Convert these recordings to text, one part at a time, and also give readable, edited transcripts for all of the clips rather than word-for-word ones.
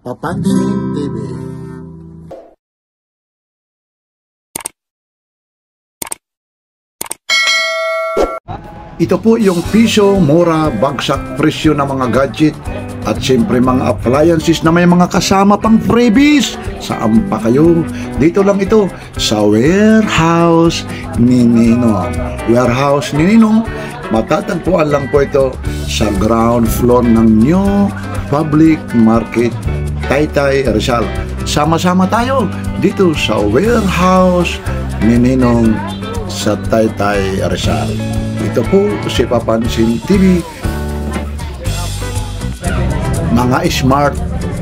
Papansin TV. Ito po yung piso, mura, bagsak presyo ng mga gadget at siyempre mga appliances na may mga kasama pang freebies. Saan pa kayo? Dito lang ito sa Warehouse ni Ninong. Warehouse ni Ninong, matatagpuan lang po ito sa ground floor ng New Public Market, Taytay, Rizal. Sama-sama tayo dito sa Warehouse ni Ninong sa Taytay, Rizal. Ito po si Papansin TV, mga smart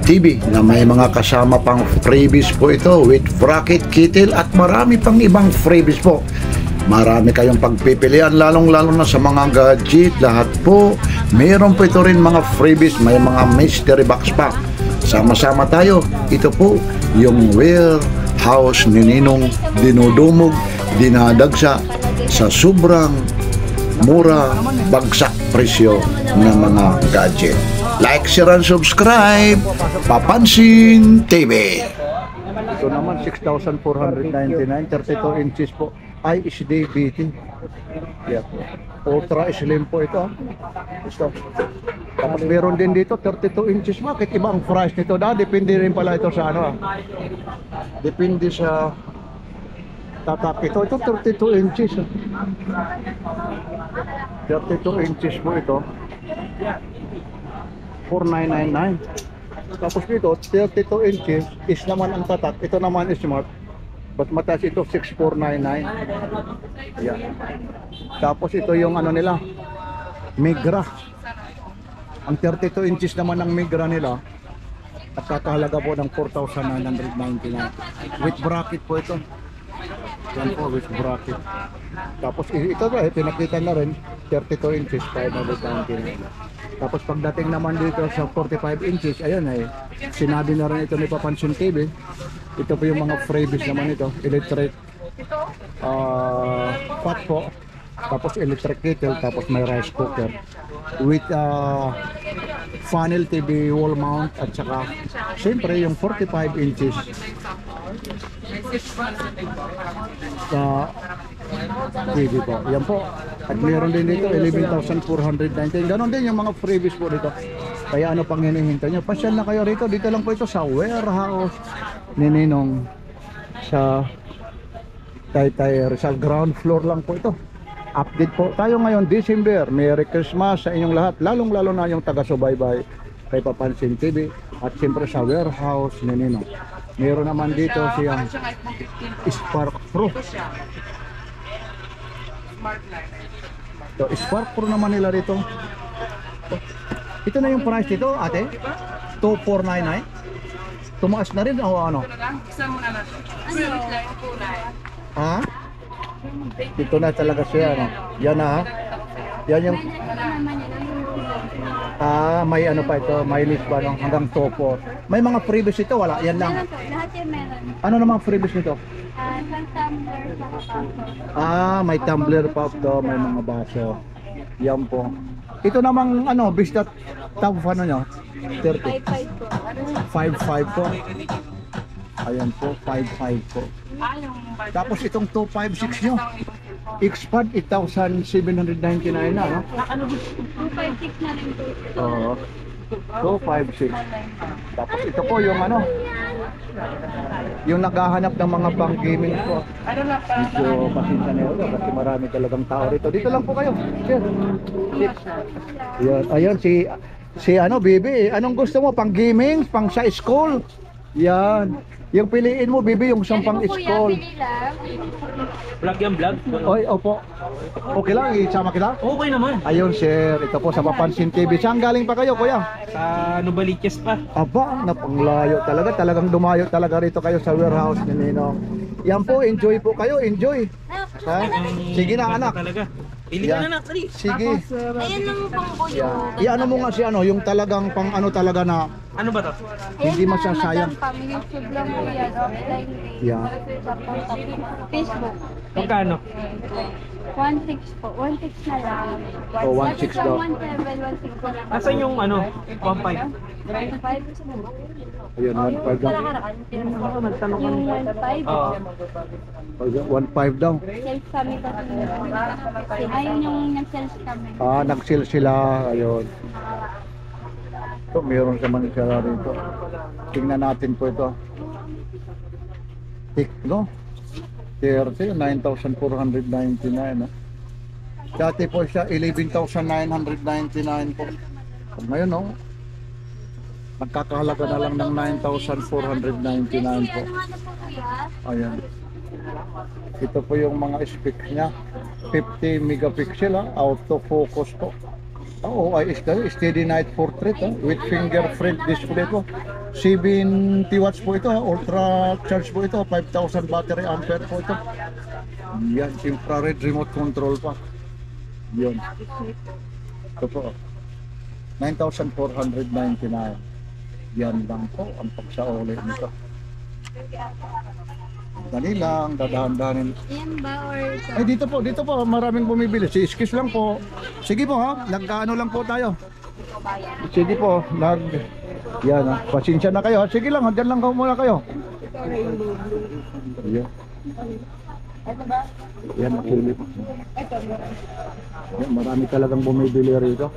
TV na may mga kasama pang freebies po ito with bracket, kettle at marami pang ibang freebies po. Marami kayong pagpipilian, lalong-lalo na sa mga gadget. Lahat po, mayroon po ito rin mga freebies, may mga mystery box pa. Sama-sama tayo. Ito po yung Warehouse ni Ninong, dinudumog, dinadagsa sa sobrang mura, bagsak presyo ng mga gadget. Like, share, and subscribe. Papansin TV. Ito naman 6,499, 32 inches po. IHD BT. Yeah. Ultra slim po ito. Ito. Tapos meron din dito 32 inches. Bakit iba ang price nito? Depende rin pala ito sa ano. Depende sa tatak ito. Ito 32 inches. 32 inches po ito. 4,999. Tapos dito 32 inches is naman ang tatak. Ito naman is smart. But mataas ito 6,499. Yeah. Tapos ito yung ano nila, Migra. Ang 32 inches naman ng Migra nila at kakahalaga po ng 4,999 with bracket po ito. Yan po with bracket. Tapos ito ba pinakita na rin 32 inches 599. Tapos pagdating naman dito sa 45 inches, ayun sinabi na rin ito ni Papansin TV. Ito po yung mga freebies naman ito, electric pot po, tapos electric kettle, tapos may rice cooker with funnel TV wall mount at saka siyempre yung 45 inches TV po. Yan po. At meron din dito 11,419. Ganon din yung mga freebies po dito. Kaya ano pang hinihintay nyo? Pasyal na kayo rito. Dito lang po ito sa Warehouse ni Ninong sa Taytay, Rizal. Ground floor lang po ito. Update po tayo ngayon December. Merry Christmas sa inyong lahat. Lalong lalo na yung taga-subaybay kay Papansin TV. At siyempre sa Warehouse ni Ninong. Meron naman dito siyang Spark Pro. Ito, Spark Pro naman nila dito. Ito na yung price dito, ate. 2,499. Tumaas na rin o ano? Ha? Ito na talaga siya, ano? Yan na ha? Yan yung may ano pa ito, may list pa no? Hanggang 2,4. May mga freebies ito, wala? Yan lang. Lahat yan meron. Ano namang freebies nito? Isang tumbler sa baso. May tumbler pa ito, may mga baso. Yan po. Ito namang ano, Vista Tab ano nyo? 30. 5.5 po. 5.5 po. Ayan po, 5.5 po. Tapos itong 256 nyo. Xpad 8,799 na, no? 256 na rin po. Oo. 256. Tapos ito po yung ano, yung naghahanap ng mga pang gaming po. Medyo pasensya na yun kasi marami talagang tao rito. Dito lang po kayo. Sir. Ayun, si ano, Bibi. Anong gusto mo? Pang gaming? Pang sa school? Yan. Yung piliin mo, Bibi, yung isang pang school. Vlog yan, vlog? Oy, opo. Okay lang, isama kita? Okay naman. Ayun, sir. Ito po sa Papansin TV. Saan galing pa kayo, kuya? Sa Novaliches pa. Aba, napanglayo talaga. Talagang dumayo talaga rito kayo sa Warehouse ni Ninong. Yan po, enjoy po kayo. Enjoy. Ha? Sige na, anak. Talaga. Pili ka Yan. na, Nat. Sige. Ayan naman pang buyo. Iano mo nga si ano, yung talagang pang ano talaga na Ano ba to? hindi masasayang. YouTube lang po yan. Offline. Yeah. Facebook. Magkano? 1.6 po. 1.6 na lang. Oh, 1.6 daw. 1.7, 1.6 na lang. Nasaan yung ano? 1.5? 1.5. Ayun, 1.5 daw. Oo, nagtanong Yung kami. 1.5. Oo. 1.5 daw. Sales kami kasi. Ayun yung nag-sales kami. Nag-sale sila. Ayun. Ito, mayroon sa Manila rito. Tingnan natin po ito. Tikno. 30, 9,499. No? Dati po siya, 11,999 po. Ngayon, no? Nagkakahalaga na lang ng 9,499 po. Ayan. Ito po yung mga specs niya. 50 megapixel, autofocus po. OIS kayo, steady night portrait with fingerprint display po. 70 watts po ito, ultra charge po ito, 5,000 battery ampere po ito. Yan, infrared remote control pa. Yun. Ito po. 9,499. Yan lang po ang pagsauli nito. Dali lang, dadahan-dahanin. Yan ba or ito? Ay, dito po, maraming bumibili. Si Iskis lang po. Sige po ha, nagkaano lang po tayo. Sige po, yan ha, pasensya na kayo ha. Sige lang, dyan lang muna kayo. Yan. Yan, nakilip. Yan, marami talagang bumibili rito.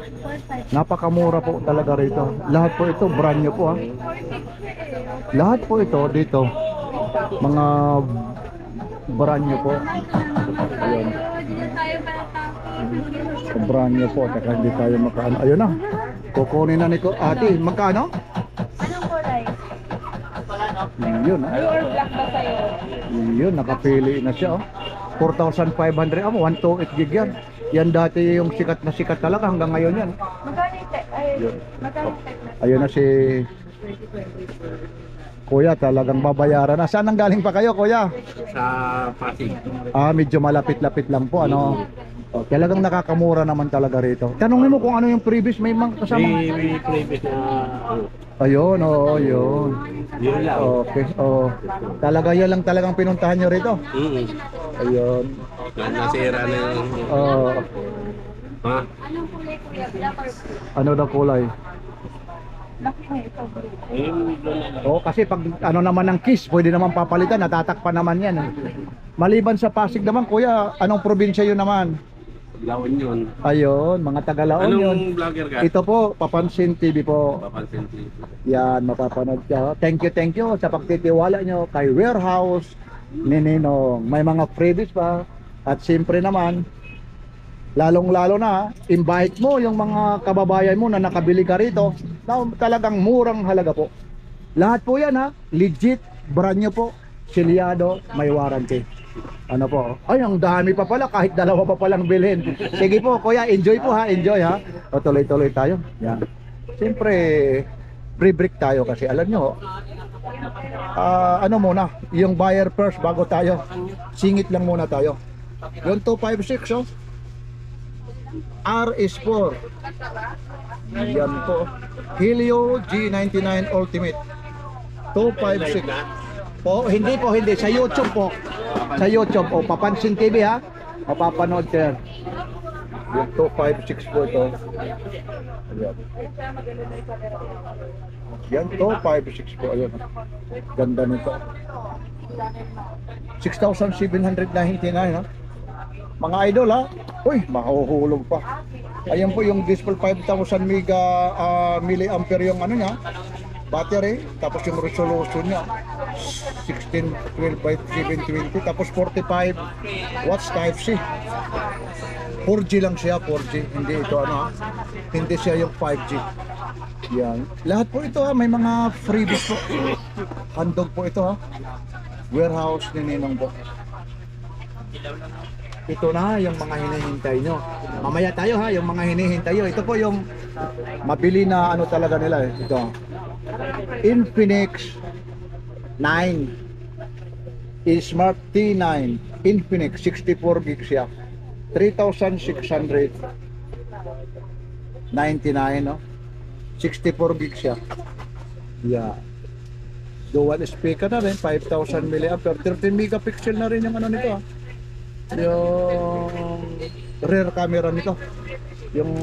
Napakamura po talaga rito. Lahat po ito, brand new po ha. Lahat po ito dito. Mga brand new po. Ayun. Brand new po. Taka hindi tayo makaano. Ayun na. Kukunin na ni ko. Ate, magkano? Anong kulay? Yun ha. Yun, nakapili na siya. 4,500. 128 gig yan. Yan dati yung sikat na sikat talaga hanggang ngayon yan. Ayun na si Kuya, talagang babayaran na. Saan ang galing pa kayo, Kuya? Sa Pasig. Medyo malapit-lapit lang po, ano? Talagang nakakamura naman talaga rito. Tanungin mo kung ano yung previous, may mga kasama. May previous na Ayun, yun. yun lang. Okay, talaga yan lang talagang pinuntahan nyo rito. Ayun. Nasira na yung... Ha? Anong kulay kuya? Black or blue? Ano daw kulay? Kasi pag ano naman ng kiss, pwede naman papalitan, natatakpan naman yan. Maliban sa Pasig naman, Kuya, anong probinsya yun naman? Laon yun. Ayun, mga taga-Laon yun. Anong vlogger ka? Ito po, Papansin TV po. Papansin TV. Yan, mapapanood ka. Thank you sa pagtitiwala nyo kay Warehouse ni Ninong. May mga freebies pa. At siyempre naman, lalong-lalo na, invite mo yung mga kababayan mo na nakabili ka rito na talagang murang halaga po. Lahat po yan ha, legit, brand new po, selyado, may warranty. Ano po? Ay, ang dami pa pala, kahit dalawa pa palang bilhin. Sige po, Kuya, enjoy po ha, enjoy ha. O, tuloy-tuloy tayo. Yan. Siyempre, pre-break tayo kasi alam nyo, ano muna, yung buyer first bago tayo. Singit lang muna tayo. Yung 256 RS4. Yan po. Helio G99 Ultimate 256 po. Hindi sa YouTube po. Sa YouTube o Papansin TV ha. Mapapanood ka yan. Yung 256 po ito. Ayan. Yan 256 po. Ayan. Ganda nito. 6,799 ha. Mga idol ha. Uy, mahuhulog pa. Ayan po yung display 5,000 milliampere yung ano niya, battery. Tapos yung resolution niya 1612 by 720. Tapos 45 watts type C. 4G lang siya, 4G. Hindi ito ano ha. Hindi siya yung 5G. Yan. Lahat po ito ha, may mga freebies po. Handog po ito ha. Warehouse ni Ninong po. Ito na yung mga hinihintay nyo. Mamaya tayo ha, yung mga hinihintay nyo. Ito po yung mabili na ano talaga nila eh. Ito. Infinix 9 Smart T9 Infinix 64 gig siya. 3,699 no? 64 gig siya. Yeah. Dual speaker na rin, 5,000 mAh, 13 megapixel na rin yung ano nito ha. Yung rear camera nito. Yung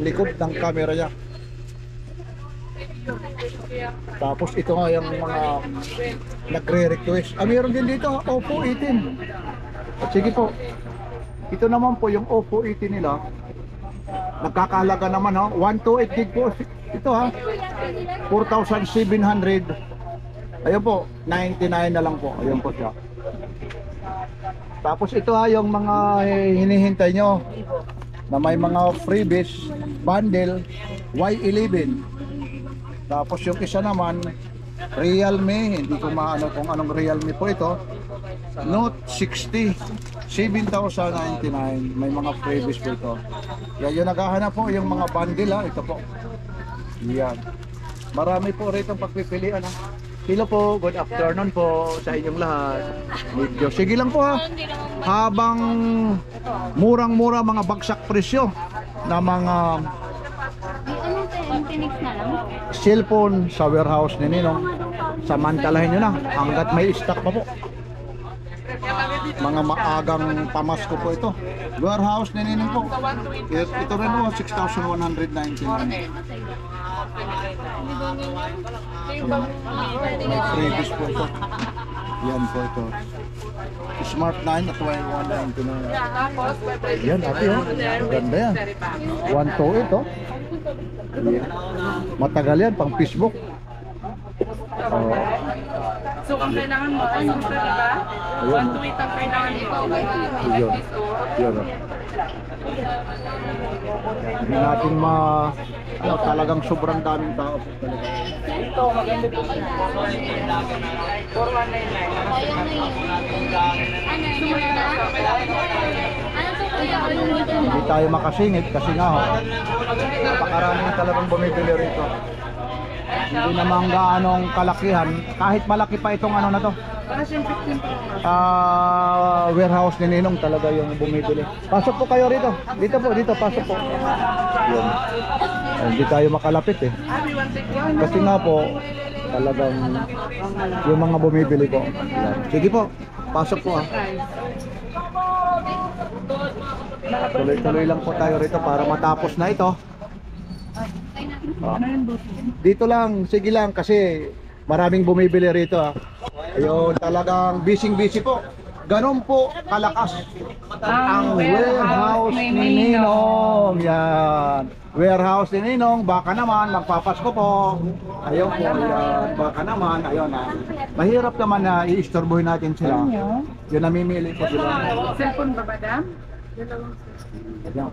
likod ng camera niya. Tapos ito nga yung mga nagre-request. Meron din dito, Oppo 18. At sige po. Ito naman po yung Oppo 18 nila. Nagkakahalaga naman ha. 128 gig po. Ito ha. 4,700. Ayun po, 99 na lang po. Ayun po siya. Tapos ito ha, yung mga hinihintay nyo na may mga freebies, bundle, Y11. Tapos yung isa naman, Realme, hindi ko maano kung anong Realme po ito. Note 60, 7,099. May mga freebies po ito. Yan yung naghahanap po, yung mga bundle ha, ito po. Yan. Marami po rito pagpipilian ha. Hello po, good afternoon po sa inyong lahat. Medyo sige lang po ha. Habang murang-mura mga bagsak presyo na mga Infinix na lang. cellphone sa warehouse ni Ninong. Samantalahin nyo na hanggat may stock pa po. Mga maagang pamasko po ito. Warehouse ni Ninong po. Ito rin po, 6,199. May freebies po ito. Yan po ito. Smart 9 at 199. Yan ate oh. Ganda yan. 128 oh. Yan. Matagal yan pang Facebook. Oh. So, ang kailangan mo, ay gusto, diba? 128 ang kailangan ito. Yun. Yun oh. Hindi natin talagang sobrang daming tao po talaga. Ito, maganda ito. 4199. Hindi tayo makasingit kasi nga ho, napakarami na talagang bumibili rito. Hindi naman gaanong kalakihan, kahit malaki pa itong ano na to. Para siyang 15 Pro. Warehouse ni Ninong talaga yung bumibili. Pasok po kayo rito. Dito po, dito, pasok po. Yun. Hindi tayo makalapit eh. Abi, 161. Kasi nga po, talagang yung mga bumibili po. Sige po, pasok po ah. Tuloy-tuloy lang po tayo rito para matapos na ito. Dito lang, sige lang kasi maraming bumibili rito ah. Ayun, talagang busy po. Ganon po kalakas ang warehouse ni Ninong. Yan. Warehouse ni Ninong, baka naman magpapasko po. Ayun po, yan. Baka naman, ayun ah. Mahirap naman na i-istorbohin natin sila. Yun, namimili po sila. Cellphone ba, madam? Yan.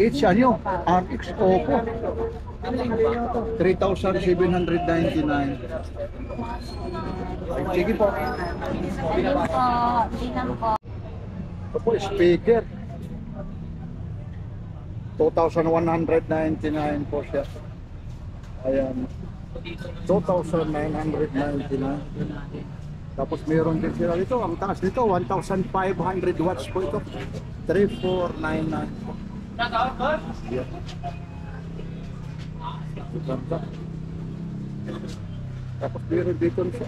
It's a new RX Oppo 3,799. Sige po. Ito po, speaker 2,199 po siya. Ayan, 2,999. Tapos meron din sila dito, ang taas nito 1,500 watts po ito, 3,499. Yeah. Tapos meron dito siya.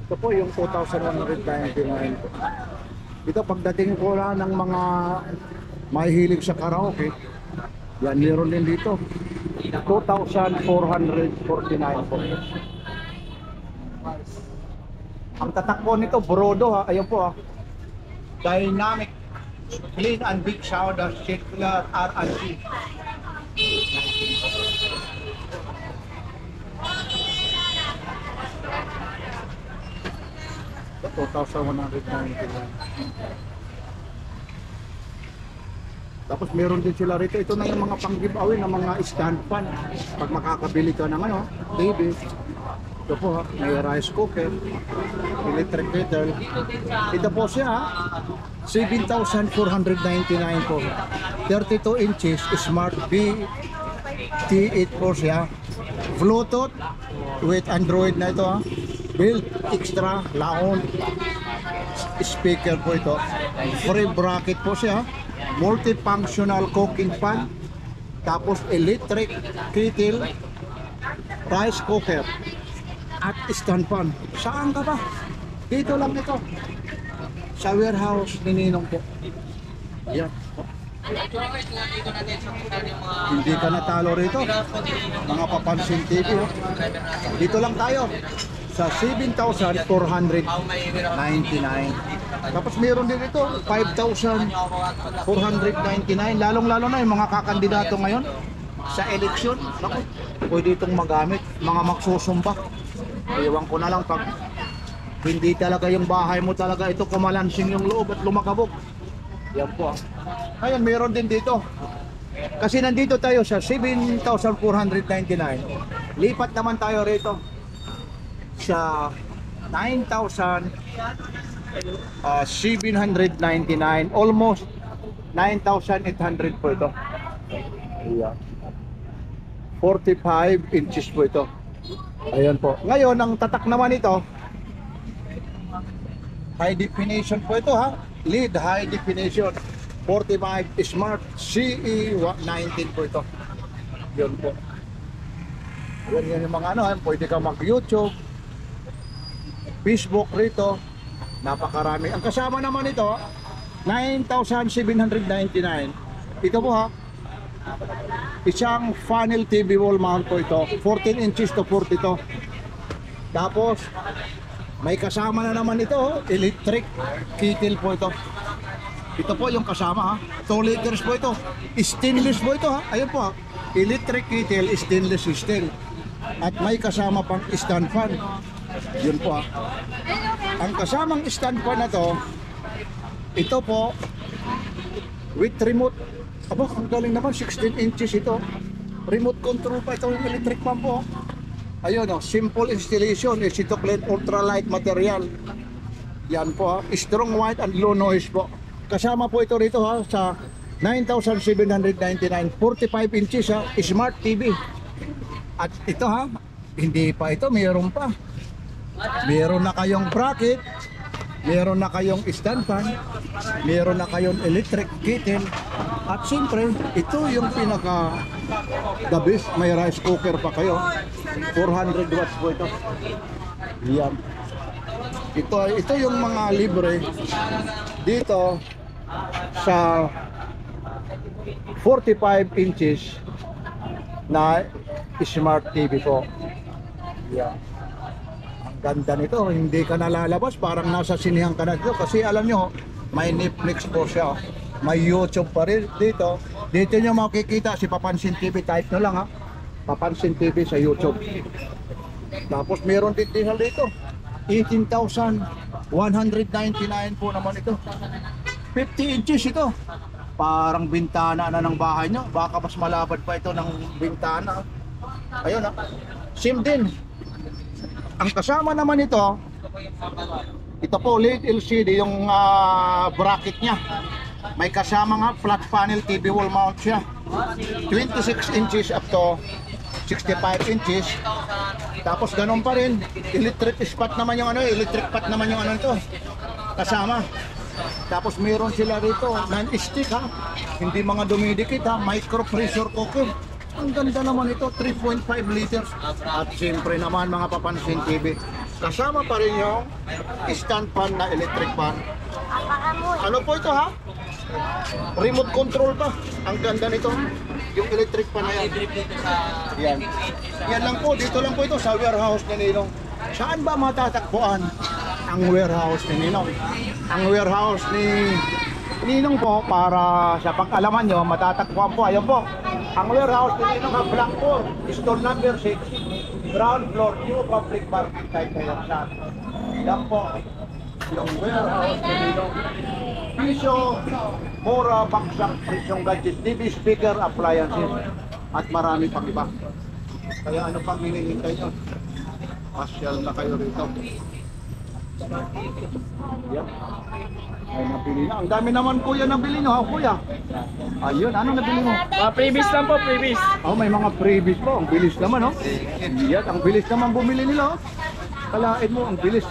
Ito po yung 2,199 po. Ito pagdating ko na ng mga mahihilig sa karaoke, yan meron din dito 2,449 po. Ang tatakbo nito, Brodo ha, ayun po ha. Dynamic, clean and big shower, circular R&C. Ito, 2,199. Tapos meron din sila rito, ito na yung mga pang-giveaway ng mga stand fan. Pag makakabili ka ng ano, TV. Ito po ha, may rice cooker, electric kettle. Ito po siya ha, 7,499 po. 32 inches, Smart B T8 po siya. Bluetooth with Android na ito ha. Built extra, laon. Speaker po ito. Free bracket po siya. Multifunctional cooking pan. Tapos electric kettle, rice cooker at stand fan. Saan ka ba? Dito lang ito sa warehouse ni Ninong po. Yan. Hindi ka natalo rito. Mga Papansin TV. Oh. Dito lang tayo sa 7,499. Tapos meron din ito 5,499. Lalong-lalo na yung mga kakandidato ngayon sa eleksyon. Naku, pwede itong magamit. Mga magsusumba. Ewan ko na lang pag hindi talaga yung bahay mo talaga ito kumalansing yung loob at lumakabog. Yan po. Ngayon, meron din dito. Kasi nandito tayo sa 7,499. Lipat naman tayo rito sa 9,799. Almost 9,800 po ito. Ayan. 45 inches po ito. Ayan po. Ngayon, ang tatak naman ito, high definition po ito ha. Lead high definition 45 Smart CE19 po ito. Yun po. Yan yung mga ano, pwede ka mag YouTube, Facebook rito. Napakarami. Ang kasama naman ito 9,799. Ito po ha, isang funnel TV wall mount po ito, 14 inches to 42. Tapos may kasama na naman ito, electric kettle po ito. Ito po yung kasama ha. 2 liters po ito. Stainless po ito ha. Ayun po ha. Electric kettle, stainless steel. At may kasama pang stand fan. Yun po ha. Ang kasamang stand fan na to, ito po with remote. Aba, ang galing naman, 16 inches ito. Remote control pa ito yung electric fan po. Ayun o, simple installation, easy to clean, ultralight material. Yan po ha, strong white and low noise po. Kasama po ito rito ha, sa 9,799, 45 inches ha, Smart TV. At ito ha, hindi pa ito, mayroon pa. Meron na kayong bracket, meron na kayong stand fan, meron na kayong electric kettle. At siyempre, ito yung pinaka the best, may rice cooker pa kayo. 400 watts po ito. Yan. Ito yung mga libre dito sa 45 inches na Smart TV po. Yan. Ang ganda nito, hindi ka nalalabas, parang nasa sinihan ka na dito. Kasi alam nyo, may Netflix po siya. May YouTube pa rin dito. Dito nyo makikita si Papansin TV, type nyo lang ha. Papansin TV sa YouTube. Tapos meron din dito 18,199 po naman ito. 50 inches ito. Parang bintana na ng bahay nyo. Baka mas malapad pa ito ng bintana. Ayun ha. Same din. Ang kasama naman ito po LED LCD yung bracket nya. May kasama nga flat panel TV wall mount siya. 26 inches up to 65 inches. Tapos ganun pa rin, electric spot naman yung electric pot naman yung ito. Kasama. Tapos meron sila rito non-stick ha. Hindi mga dumidikit ha, micro pressure cooker. Ang ganda naman ito, 3.5 liters. At siyempre naman mga Papansin TV, kasama pa rin yung stand fan na electric fan. Ano po ito ha? Remote control pa. Ang ganda nito. Yung electric pan na yan. Yan. Yan lang po. Dito lang po ito sa warehouse ni Ninong. Saan ba matatagpuan ang warehouse ni Ninong? Ang warehouse ni Ninong po, para sa pag-alaman nyo, matatagpuan po. Ayun po. Ang warehouse ni Ninong ang Blackboard, store number 6, ground floor, new public parking type kayo sa. Yan po. Yung warehouse ni Ninong. Piso, mura, baksak, presyong gadget, TV, speaker, appliances, at marami pang iba. Kaya ano pang hinihintay nyo? Pasyal na kayo rito. Yan. Ay, nabili na. Ang dami naman kuya nabili nyo ha, kuya. Ayun, anong nabili mo? Previous lang po, previous. Oh, may mga freebies po. Ang bilis naman, oh. Yan, ang bilis naman bumili nila, oh. Kalain mo, ang bilis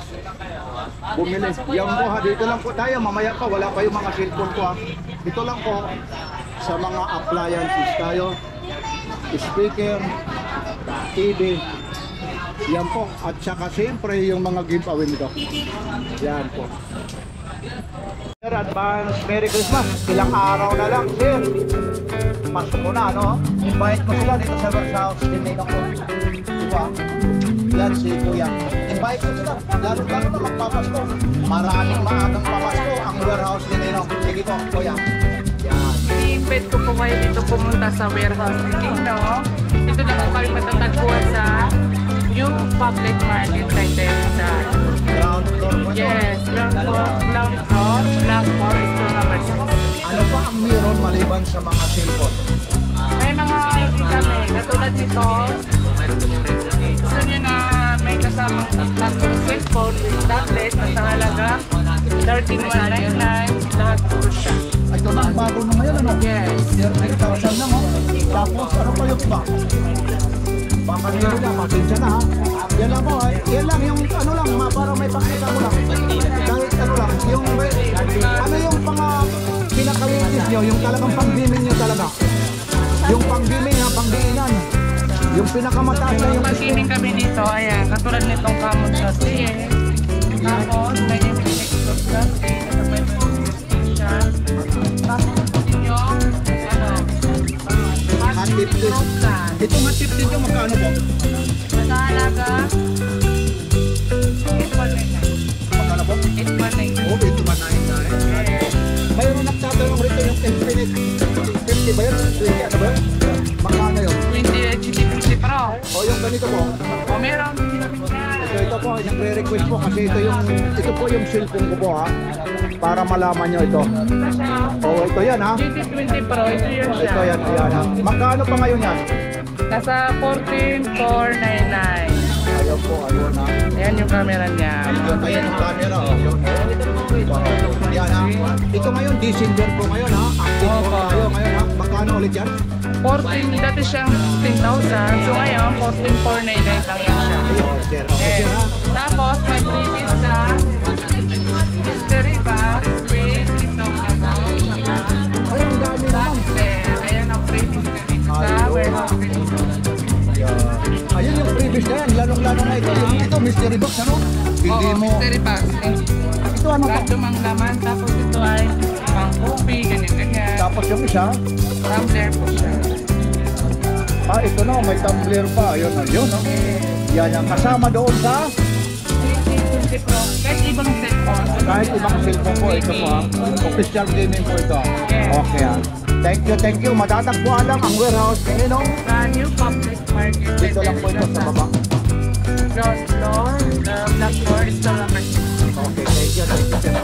bumili. Yan po ha, dito lang po tayo. Mamaya pa, wala pa yung mga cellphone ko ha. Dito lang po sa mga appliances tayo. Speaker, TV. Yan po. At saka siyempre yung mga giveaway nito. Yan po. Sir, advance Merry Christmas. Ilang araw na lang, sir. Pasok mo na, no? Invite mo sila dito sa warehouse. Tinignan ko. Diba? Yan si Kuya. Invite mo sila. Lalo-lalo na magpapasko. Maraming maagang papasko ang warehouse din, no? Sige po, Kuya. Yan. I-invite ko po kayo dito pumunta sa warehouse dito. Dito na po kami matatagpuan sa yung public market right there sa Ground floor po ito. yes, ground floor, black forest store number 6. Ano pa ang meron maliban sa mga cellphone? May mga hindi kami, katulad nito, gusto nyo na may kasamang tatlong cellphone with tablet na sa halaga 13,199, lahat po siya. Ay, ito na ang bago na ngayon, ano? Yes. 13,000 lang, oh. Tapos, ano pa yung iba? Pakanino na, pasensya na, ha? Yan lang po, ay. Yan lang, yung ano lang, parang may pakita mo lang. Kahit ano lang, yung, ano yung pinaka-latest nyo, yung talagang pang-gaming nyo talaga. Yung pang-gaming, ha, pang-diinan. Yung pinakamataas na yung... Pag-gaming kami dito, ayan, katulad nitong Camon sa CS. Tapos, may Infinix Plus sa may PlayStation. Tapos, yung, ano, Hot tip this. Ito nga tip dito, magkano po? sa halaga, 8,199. Magkano po? 8,199. Oh, ito ba na mayroon nagtatanong rito yung Infinite 50 ba yun? 20 ano ba yun? Magkano yun? 20 GT50 Pro. O yung ganito po. O meron. Ito po, nagre-request po kasi ito po yung cellphone ko po, ha. Para malaman nyo ito. O ito yan, ha. GT20 Pro, ito yun siya. Ito yan, ayan, ha. Magkano pa ngayon yan? Nasa 14,499. Ayun po, ayun, ha. Ayan yung camera niya. Ayan yung camera, o. Yan, ha. Ito ngayon, December po ngayon, ha. Active po tayo ngayon, ha. Magkano ulit yan? 14, dati siyang 15,000. So ngayon, 14,499 lang yan siya. Ayun, sir. Okay, sir, ha. Tapos, may previous na mystery box with itong ano. Ayun, ang dami naman. Ayan ang previous na dito sa warehouse. Ayun yung previous na yan, lalong-lalo na ito. Yung ito, mystery box, ano? Hindi Oo, mo... mystery box. Ito ano po? Random ang laman. Tapos ito ay pang coffee, ganyan-ganyan. Tapos yung isa, Tumbler po siya. ito na, may tumbler pa. Ayun, ayun, no? Yan ang kasama doon sa GT20 Pro. Kahit ibang cellphone. kahit ibang cellphone po. Ito po, ha? Official gaming po ito. Okay, ha? Thank you. Matatagpuan lang ang warehouse. Ano? Sa New Public Market. Dito lang po ito sa baba. Ground floor, black floor, store number 6. Okay, thank you, sir.